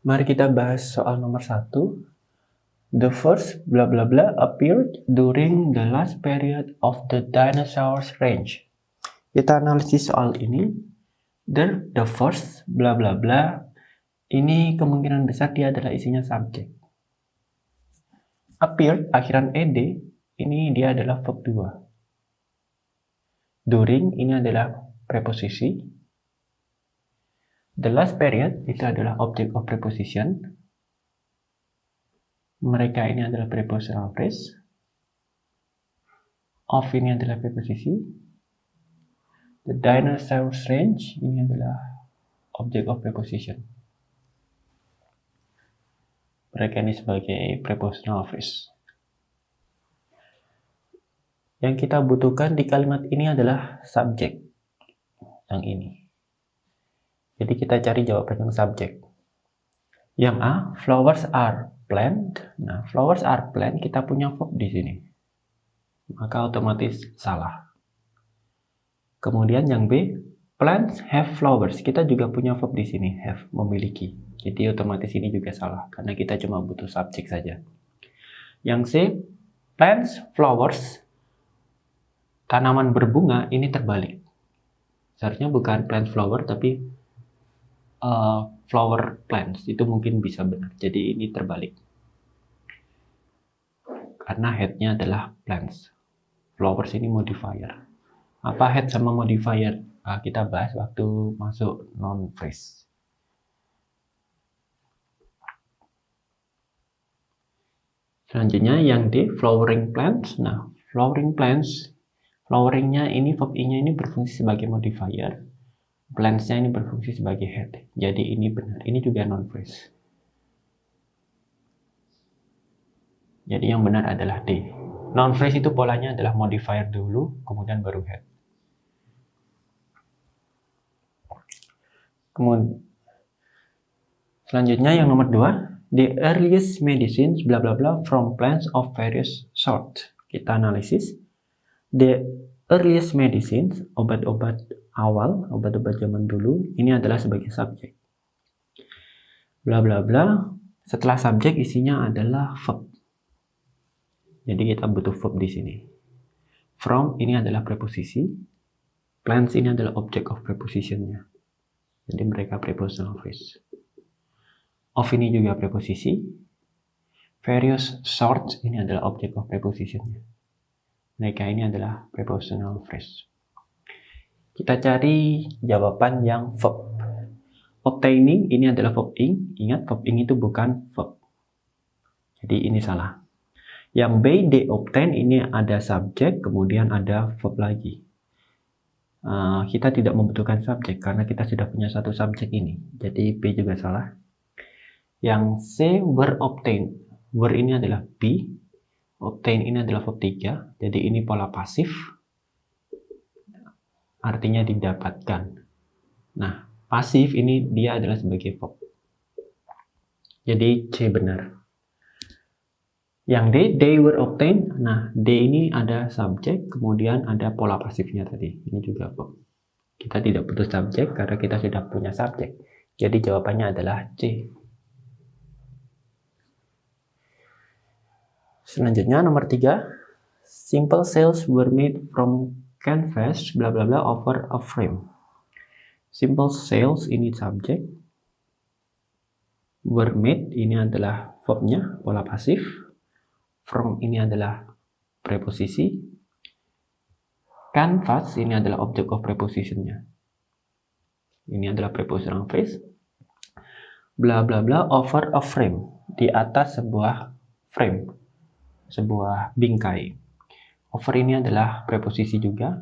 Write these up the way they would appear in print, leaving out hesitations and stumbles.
Mari kita bahas soal nomor 1. The first blah blah blah appeared during the last period of the dinosaurs range. Kita analisis soal ini. The first blah blah blah ini kemungkinan besar dia adalah isinya subjek. Appeared akhiran ed ini dia adalah verb 2. During ini adalah preposisi. The last period itu adalah object of preposition. Mereka ini adalah prepositional phrase. Of ini adalah preposisi. The dinosaurs range ini adalah object of preposition. Mereka ini sebagai prepositional phrase. Yang kita butuhkan di kalimat ini adalah subjek. Yang ini. Jadi kita cari jawaban yang subjek. Yang A, flowers are plant. Nah, flowers are plant kita punya verb di sini. Maka otomatis salah. Kemudian yang B, plants have flowers. Kita juga punya verb di sini, have, memiliki. Jadi otomatis ini juga salah karena kita cuma butuh subjek saja. Yang C, plants, flowers, tanaman berbunga, ini terbalik. Seharusnya bukan plant flower tapi flower plants, itu mungkin bisa benar. Jadi ini terbalik. Karena head-nya adalah plants. Flowers ini modifier. Apa head sama modifier? Kita bahas waktu masuk noun phrase. Selanjutnya yang D, flowering plants. Nah, flowering plants, floweringnya ini verb I-nya ini berfungsi sebagai modifier. Plants-nya ini berfungsi sebagai head. Jadi ini benar. Ini juga noun phrase. Jadi yang benar adalah D. Noun phrase itu polanya adalah modifier dulu, kemudian baru head. Kemudian selanjutnya yang nomor 2, the earliest medicines bla bla bla from plants of various sort. Kita analisis. The earliest medicines, obat-obat awal, obat-obat zaman dulu, ini adalah sebagai subjek. Bla bla bla, setelah subjek isinya adalah verb. Jadi kita butuh verb di sini. From ini adalah preposisi. Plants ini adalah object of prepositionnya. Jadi mereka prepositional phrase. Of ini juga preposisi. Various sorts ini adalah object of prepositionnya. Mereka ini adalah prepositional phrase. Kita cari jawaban yang verb. Obtaining ini adalah verb ing. Ingat verb ing itu bukan verb. Jadi ini salah. Yang B, they obtain ini ada subjek, kemudian ada verb lagi. Kita tidak membutuhkan subjek karena kita sudah punya satu subjek ini. Jadi B juga salah. Yang C, were obtained. Were ini adalah be. Obtain ini adalah verb 3. Jadi ini pola pasif. Artinya didapatkan. Nah, pasif ini dia adalah sebagai verb. Jadi C benar. Yang D, they were obtained. Nah, D ini ada subjek, kemudian ada pola pasifnya tadi. Ini juga verb. Kita tidak butuh subjek karena kita sudah punya subjek. Jadi jawabannya adalah C. Selanjutnya nomor 3. Simple sails were made from canvas bla bla bla over a frame. Simple sails ini subjek. Were made ini adalah verbnya, pola pasif. From ini adalah preposisi. Canvas ini adalah object of prepositionnya. Ini adalah prepositional phrase. Bla bla bla over a frame, di atas sebuah frame, sebuah bingkai. Over ini adalah preposisi juga.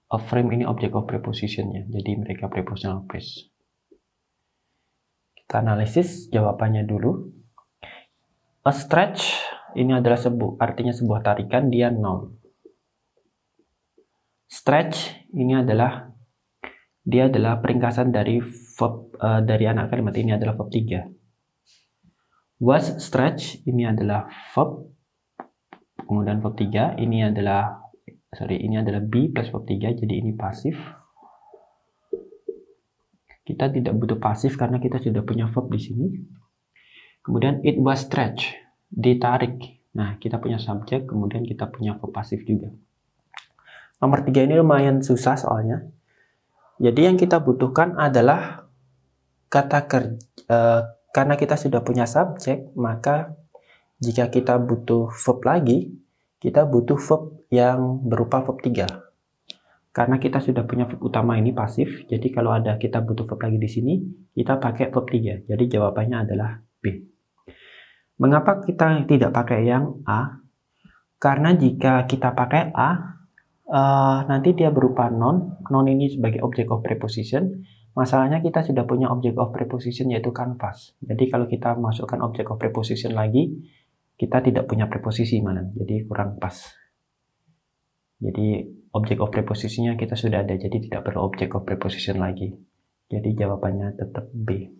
A frame ini object of prepositionnya. Jadi mereka prepositional phrase. Kita analisis jawabannya dulu. A stretch ini adalah artinya sebuah tarikan, dia noun. Stretch ini adalah peringkasan dari verb, dari anak kalimat ini adalah verb 3. Was stretch ini adalah verb, kemudian verb 3 ini adalah be plus verb 3, jadi ini pasif. Kita tidak butuh pasif karena kita sudah punya verb di sini. Kemudian it was stretched, ditarik. Nah, kita punya subjek, kemudian kita punya verb pasif juga. Nomor 3 ini lumayan susah soalnya. Jadi yang kita butuhkan adalah kata kerja. Karena kita sudah punya subjek, maka jika kita butuh verb lagi, kita butuh verb yang berupa verb 3. Karena kita sudah punya verb utama ini pasif, jadi kalau ada kita butuh verb lagi di sini, kita pakai verb 3. Jadi jawabannya adalah B. Mengapa kita tidak pakai yang A? Karena jika kita pakai A, nanti dia berupa noun. Noun ini sebagai object of preposition. Masalahnya kita sudah punya object of preposition yaitu canvas. Jadi kalau kita masukkan object of preposition lagi, kita tidak punya preposisi malah. Jadi kurang pas. Jadi object of prepositionnya kita sudah ada, jadi tidak perlu object of preposition lagi. Jadi jawabannya tetap B.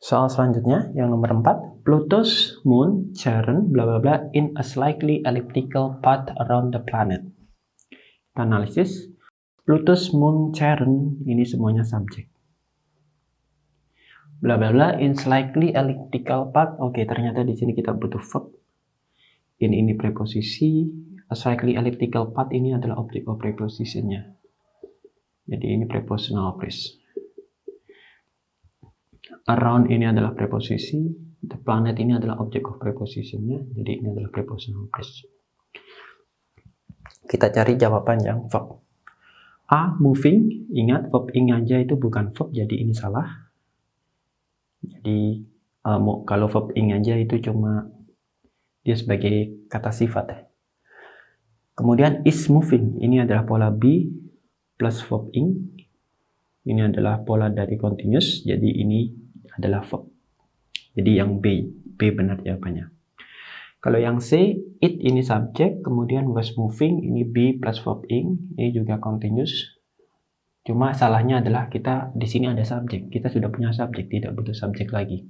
Soal selanjutnya, yang nomor 4. Pluto's moon turn bla bla bla in a slightly elliptical path around the planet. Kita analisis. Pluto's moon turn, ini semuanya subjek. Bla bla bla in slightly elliptical path. Oke, ternyata di sini kita butuh verb. Ini preposisi. A slightly elliptical path ini adalah object of prepositionnya. Jadi ini prepositional phrase. Around ini adalah preposisi, the planet ini adalah object of prepositionnya, jadi ini adalah prepositional phrase. Kita cari jawaban yang verb. A, moving, ingat verb ing aja itu bukan verb, jadi ini salah. Jadi kalau verb ing aja itu cuma dia sebagai kata sifat. Kemudian is moving, ini adalah pola be plus verb ing. Ini adalah pola dari continuous, jadi ini adalah verb. Jadi yang B benar jawabannya. Kalau yang C, it ini subjek, kemudian was moving, ini be plus verb ing, ini juga continuous. Cuma salahnya adalah kita di sini ada subjek, kita sudah punya subjek, tidak butuh subjek lagi.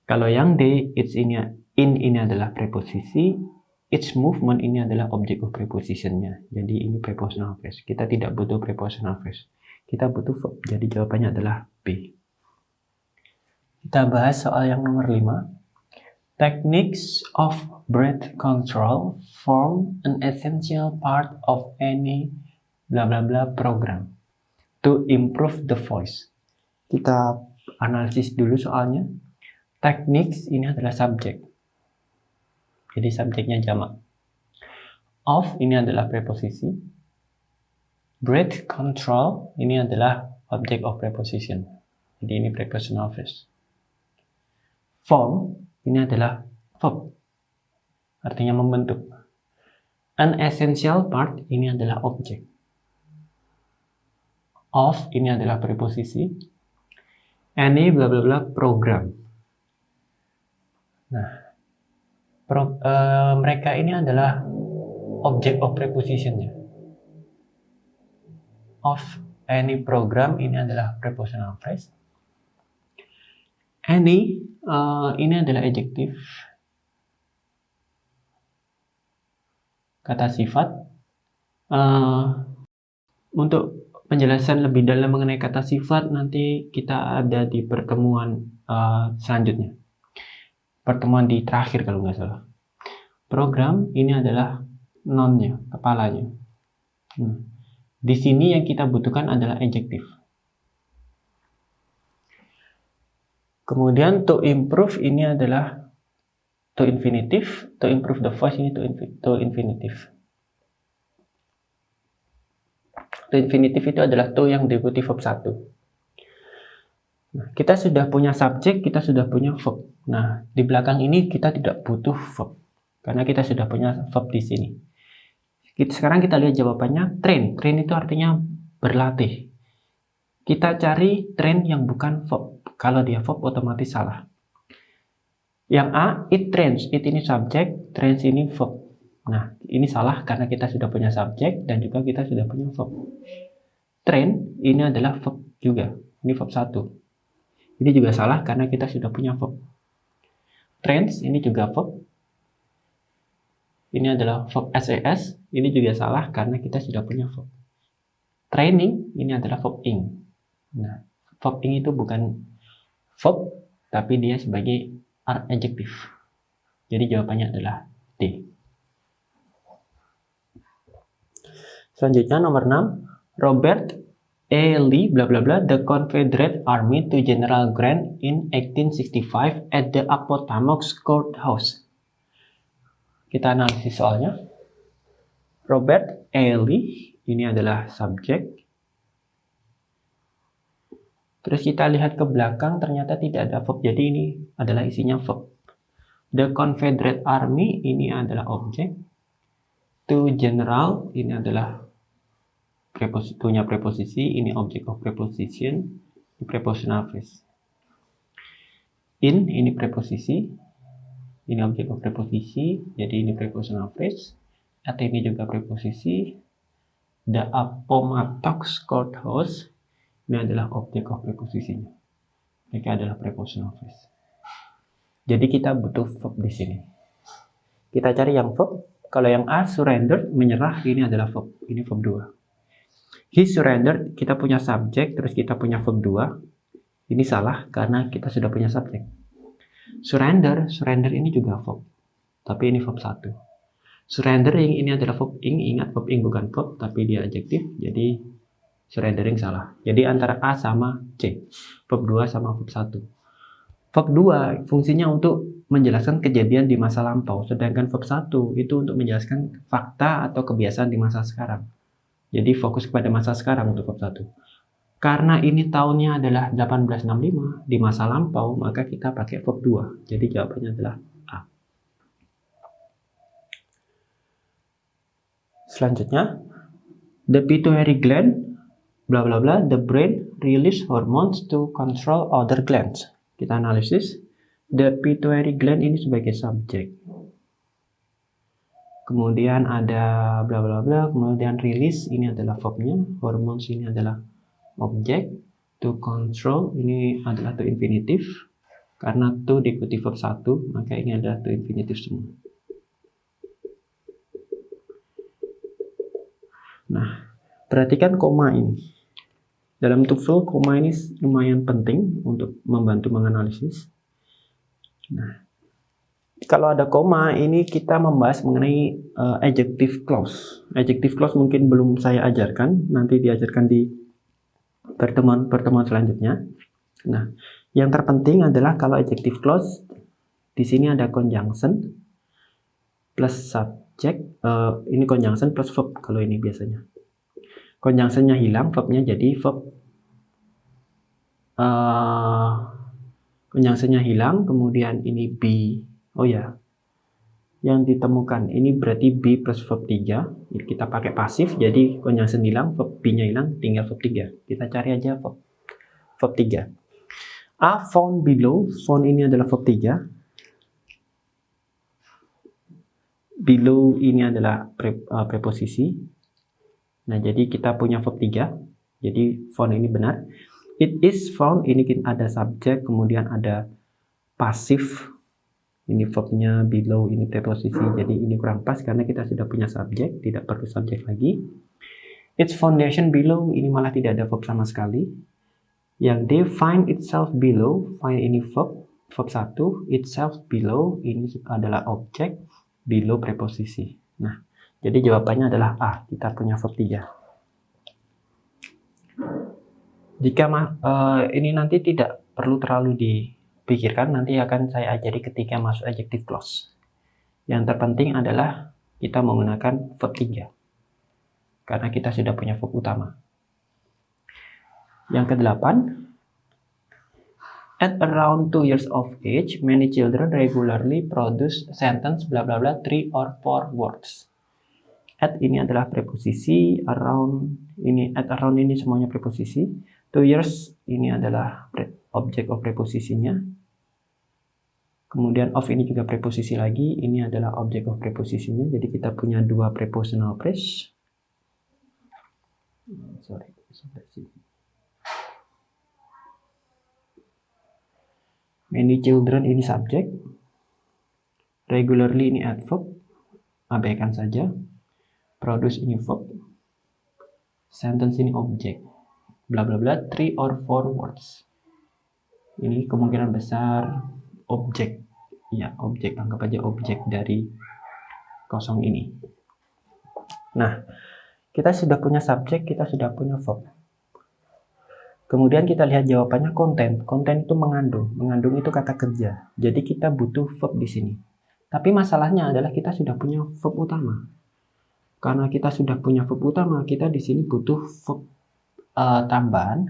Kalau yang D, it's ini adalah preposisi, its movement ini adalah object of prepositionnya. Jadi ini prepositional phrase. Kita tidak butuh prepositional phrase. Kita butuh verb. Jadi jawabannya adalah B. Kita bahas soal yang nomor 5. Techniques of breath control form an essential part of any bla bla bla program to improve the voice. Kita analisis dulu soalnya. Techniques ini adalah subjek. Jadi subjeknya jamak. Of ini adalah preposisi. Breath control ini adalah object of preposition. Jadi ini prepositional phrase. Form ini adalah verb. Artinya membentuk. An essential part ini adalah objek. Of ini adalah preposisi. Any bla bla bla program. Nah, mereka ini adalah object of prepositionnya. Of any program ini adalah prepositional phrase. Any ini adalah adjektif, kata sifat. Untuk penjelasan lebih dalam mengenai kata sifat nanti kita ada di pertemuan selanjutnya. Pertemuan di terakhir kalau nggak salah. Program ini adalah noun-nya, kepalanya. Di sini yang kita butuhkan adalah adjektif. Kemudian to improve ini adalah to infinitive, to improve the voice ini to infinitive. To infinitive itu adalah to yang diikuti verb 1. Nah, kita sudah punya subjek, kita sudah punya verb. Nah, di belakang ini kita tidak butuh verb karena kita sudah punya verb di sini. Sekarang kita lihat jawabannya train. Train itu artinya berlatih. Kita cari train yang bukan verb. Kalau dia verb otomatis salah. Yang A, it trains. It ini subjek, trains ini verb. Nah, ini salah karena kita sudah punya subjek dan juga kita sudah punya verb. Train ini adalah verb juga. Ini verb 1. Ini juga salah karena kita sudah punya verb. Trains ini juga verb. ini adalah verb SAS, ini juga salah karena kita sudah punya verb. Training, ini adalah verb ing. Nah, verb ing itu bukan verb, tapi dia sebagai adjektif. Jadi jawabannya adalah D. Selanjutnya nomor 6, Robert E. Lee bla bla bla the Confederate Army to General Grant in 1865 at the Appomattox Courthouse. Kita analisis soalnya. Robert E. Lee ini adalah subjek. Terus kita lihat ke belakang ternyata tidak ada verb, jadi ini adalah isinya verb. The Confederate Army ini adalah objek. To General ini adalah punya preposisi, ini object of preposition, ini prepositional phrase. In ini preposisi, ini object of preposisi, jadi ini prepositional phrase. At ini juga preposisi. The Appomattox Courthouse ini adalah object of preposisinya. Mereka adalah prepositional phrase. Jadi kita butuh verb di sini. Kita cari yang verb. Kalau yang A, surrender, menyerah, ini adalah verb. Ini verb 2. He surrendered, kita punya subjek, terus kita punya verb 2. Ini salah karena kita sudah punya subjek. Surrender ini juga verb. Tapi ini verb 1. Surrendering ini adalah verb ing. Ingat verb ing bukan verb, tapi dia adjektif. Jadi surrendering salah. Jadi antara A sama C. Verb 2 sama verb 1. Verb 2 fungsinya untuk menjelaskan kejadian di masa lampau. Sedangkan verb 1 itu untuk menjelaskan fakta atau kebiasaan di masa sekarang. Jadi fokus kepada masa sekarang untuk verb 1. Karena ini tahunnya adalah 1865 di masa lampau, maka kita pakai verb 2. Jadi jawabannya adalah A. Selanjutnya, the pituitary gland bla bla bla, the brain release hormones to control other glands. Kita analisis. The pituitary gland ini sebagai subjek. Kemudian ada bla bla bla, kemudian release ini adalah verbnya, hormones ini adalah objek, to control ini adalah to infinitive. Karena to diikuti verb 1, maka ini adalah to infinitive semua. Nah, perhatikan koma ini. Dalam TOEFL, koma ini lumayan penting untuk membantu menganalisis. Nah, kalau ada koma, ini kita membahas mengenai adjective clause. Adjective clause mungkin belum saya ajarkan, nanti diajarkan di pertemuan selanjutnya. Nah, yang terpenting adalah kalau adjective clause, di sini ada conjunction plus subject. Ini conjunction plus verb kalau ini biasanya. Conjunctionnya hilang, verbnya jadi verb. Conjunctionnya hilang, kemudian ini be. Oh ya, yang ditemukan ini berarti be plus verb 3. Kita pakai pasif, jadi conjunction hilang, verb be-nya hilang, tinggal verb 3. Kita cari aja verb 3. A found below, found ini adalah verb 3. Below ini adalah preposisi. Nah, jadi kita punya verb 3. Jadi found ini benar. It is found, ini ada subjek, kemudian ada pasif. Ini verbnya below, ini preposisi. Jadi ini kurang pas karena kita sudah punya subjek, tidak perlu subjek lagi. Its foundation below, ini malah tidak ada verb sama sekali. Yang D, find itself below, find ini verb 1, itself below, ini adalah objek, below preposisi. Nah, jadi jawabannya adalah A, kita punya verb 3. Jika ini nanti tidak perlu terlalu dipikirkan, nanti akan saya ajari ketika masuk adjective clause. Yang terpenting adalah kita menggunakan verb 3. Karena kita sudah punya verb utama. Yang ke-8. At around 2 years of age, many children regularly produce sentence bla bla bla 3 or 4 words. At ini adalah preposisi, around ini semuanya preposisi. 2 years ini adalah object of preposisinya. Kemudian of ini juga preposisi lagi, ini adalah object of preposisinya. Jadi kita punya 2 prepositional phrase. Sorry, sampai sini. Many children ini subjek. Regularly ini adverb. abaikan saja. Produce ini verb, sentence ini objek, bla bla bla, 3 or 4 words. Ini kemungkinan besar objek, ya objek, anggap aja objek dari kosong ini. Nah, kita sudah punya subjek, kita sudah punya verb. Kemudian kita lihat jawabannya konten. Konten itu mengandung itu kata kerja. Jadi kita butuh verb di sini. Tapi masalahnya adalah kita sudah punya verb utama. Karena kita sudah punya verb utama, kita di sini butuh verb tambahan,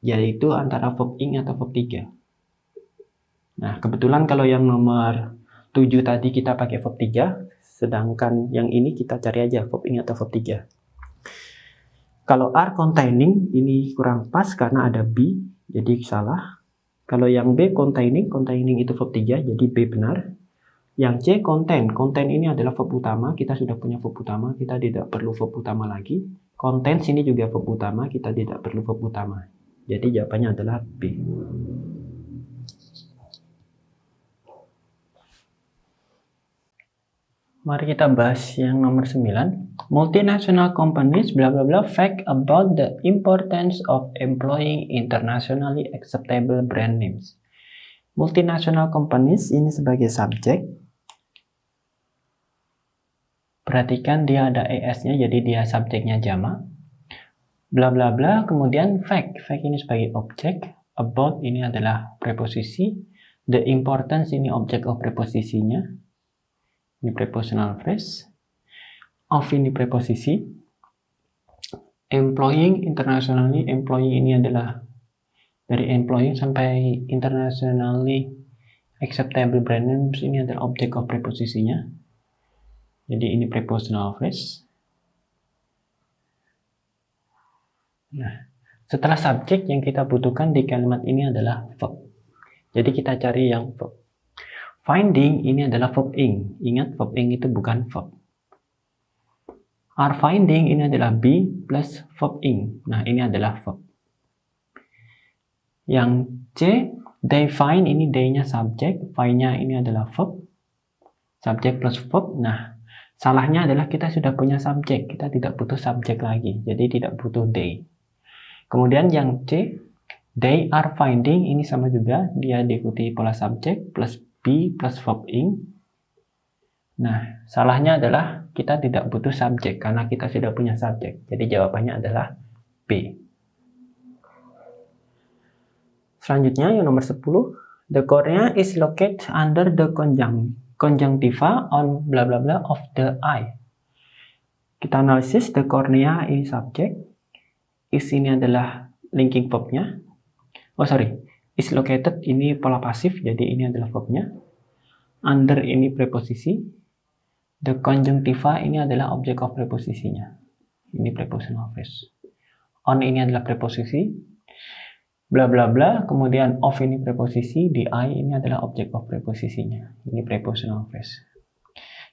yaitu antara verb ing atau verb 3. Nah, kebetulan kalau yang nomor 7 tadi kita pakai verb 3, sedangkan yang ini kita cari aja verb ing atau verb 3. Kalau are containing, ini kurang pas karena ada be, jadi salah. Kalau yang B containing itu verb 3, jadi B benar. Yang C content ini adalah verb utama, kita sudah punya verb utama, kita tidak perlu verb utama lagi. Content sini juga verb utama, kita tidak perlu verb utama. Jadi jawabannya adalah B. Mari kita bahas yang nomor 9. Multinational companies bla bla bla fact about the importance of employing internationally acceptable brand names. Multinational companies ini sebagai subjek. Perhatikan dia ada es-nya, jadi dia subjeknya jamak. Bla bla bla, kemudian fact. Fact ini sebagai objek. About ini adalah preposisi. The importance ini objek of preposisinya. Ini prepositional phrase. Of ini preposisi. Employing internationally, employing ini adalah dari employing sampai internationally acceptable brand names, ini adalah objek of preposisinya. Jadi ini prepositional phrase. Nah, setelah subjek yang kita butuhkan di kalimat ini adalah verb. Jadi kita cari yang verb. Finding ini adalah verb ing. Ingat, verb ing itu bukan verb. Are finding ini adalah be plus verb ing. Nah, ini adalah verb. Yang C, they find ini they-nya subjek, find-nya ini adalah verb. Subjek plus verb. Nah, salahnya adalah kita sudah punya subjek, kita tidak butuh subjek lagi, jadi tidak butuh they. Kemudian yang C, they are finding, ini sama juga, dia diikuti pola subjek plus be plus verb ing. Nah, salahnya adalah kita tidak butuh subjek, karena kita sudah punya subjek, jadi jawabannya adalah B. Selanjutnya yang nomor 10, the cornea is located under the conjunctiva on bla bla bla of the eye. Kita analisis, the cornea ini subjek, is ini adalah linking verbnya. Is located ini pola pasif, jadi ini adalah verbnya. Under ini preposisi. The conjunctiva ini adalah objek of preposisinya. Ini prepositional phrase. On ini adalah preposisi. Bla bla bla, kemudian of ini preposisi, the eye ini adalah objek of preposisinya. Ini prepositional phrase.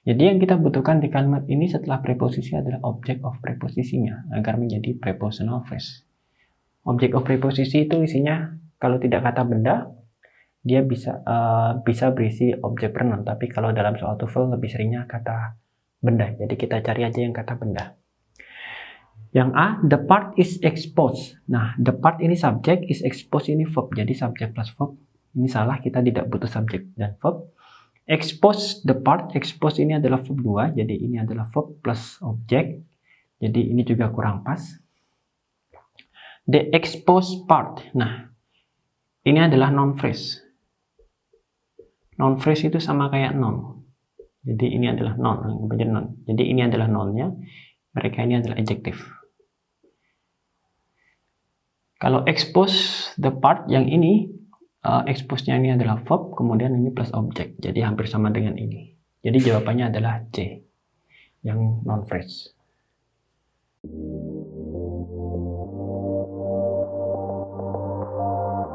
Jadi yang kita butuhkan di kalimat ini setelah preposisi adalah objek of preposisinya agar menjadi prepositional phrase. Objek of preposisi itu isinya kalau tidak kata benda, dia bisa berisi objek pronoun, tapi kalau dalam soal TOEFL lebih seringnya kata benda. Jadi kita cari aja yang kata benda. Yang A, the part is exposed. Nah, the part ini subjek, is exposed ini verb. Jadi subjek plus verb. Ini salah, kita tidak butuh subjek dan verb. Expose the part, expose ini adalah verb 2. Jadi ini adalah verb plus objek. Jadi ini juga kurang pas. The exposed part. Nah, ini adalah noun phrase. Noun phrase itu sama kayak noun. Jadi ini adalah noun. Jadi ini adalah nounnya. Mereka ini adalah adjektif. Kalau expose the part yang ini, expose-nya ini adalah verb, kemudian ini plus objek. Jadi hampir sama dengan ini. Jadi jawabannya adalah C, yang noun phrase.